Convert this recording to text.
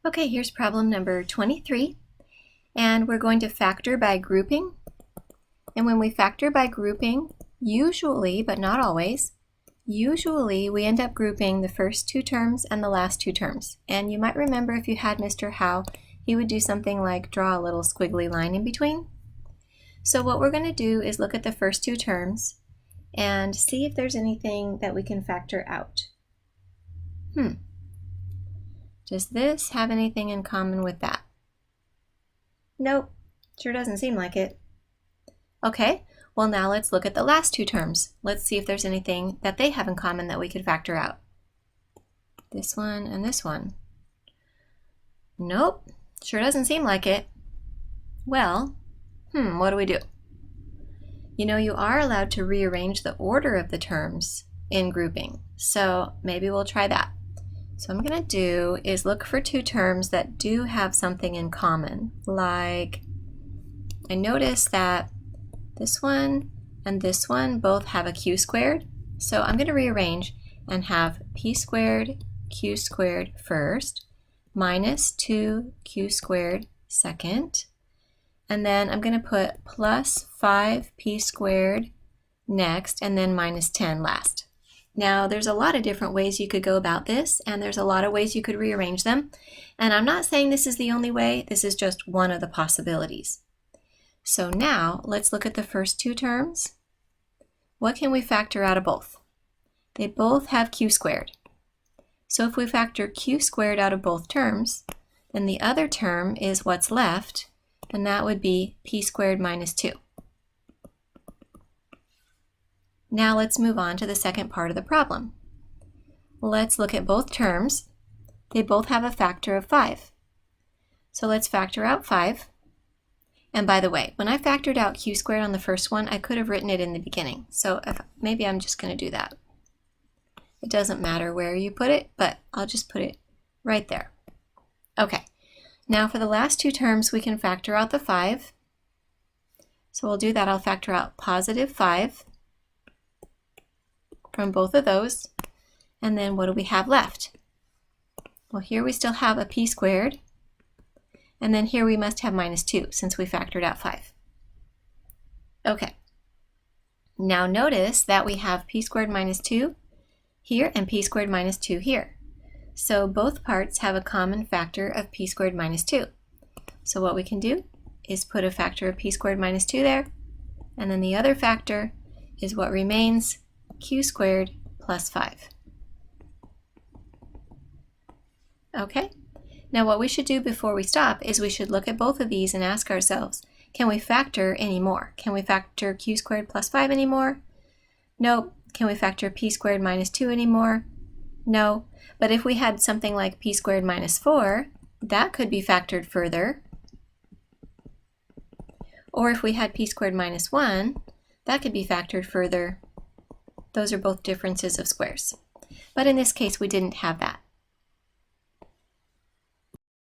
Okay, here's problem number 23, and we're going to factor by grouping. And when we factor by grouping, usually, but not always, usually we end up grouping the first two terms and the last two terms. And you might remember if you had Mr. Howe, he would do something like draw a little squiggly line in between. So what we're going to do is look at the first two terms and see if there's anything that we can factor out. Does this have anything in common with that? Nope, sure doesn't seem like it. Okay, well now let's look at the last two terms. Let's see if there's anything that they have in common that we could factor out. This one and this one. Nope, sure doesn't seem like it. Well, what do we do? You know, you are allowed to rearrange the order of the terms in grouping, so maybe we'll try that. So what I'm going to do is look for two terms that do have something in common. Like, I notice that this one and this one both have a q squared. So I'm going to rearrange and have p squared q squared first, minus 2q squared second. And then I'm going to put plus 5p squared next, and then minus 10 last. Now, there's a lot of different ways you could go about this, and there's a lot of ways you could rearrange them. And I'm not saying this is the only way, this is just one of the possibilities. So now, let's look at the first two terms. What can we factor out of both? They both have q squared. So if we factor q squared out of both terms, then the other term is what's left, and that would be p squared minus 2. Now let's move on to the second part of the problem. Let's look at both terms. They both have a factor of 5. So let's factor out 5. And by the way, when I factored out q squared on the first one, I could have written it in the beginning. So maybe I'm just going to do that. It doesn't matter where you put it, but I'll just put it right there. Okay, now for the last two terms, we can factor out the 5. So we'll do that. I'll factor out positive 5 from both of those. And then what do we have left? Well, here we still have a p squared. And then here we must have minus 2 since we factored out 5. Okay. Now notice that we have p squared minus 2 here and p squared minus 2 here. So both parts have a common factor of p squared minus 2. So what we can do is put a factor of p squared minus 2 there, and then the other factor is what remains, q squared plus 5. Okay, now what we should do before we stop is we should look at both of these and ask ourselves, can we factor any more? Can we factor q squared plus 5 anymore? Nope. Can we factor p squared minus 2 anymore? No. But if we had something like p squared minus 4, that could be factored further. Or if we had p squared minus 1, that could be factored further. Those are both differences of squares. But in this case, we didn't have that.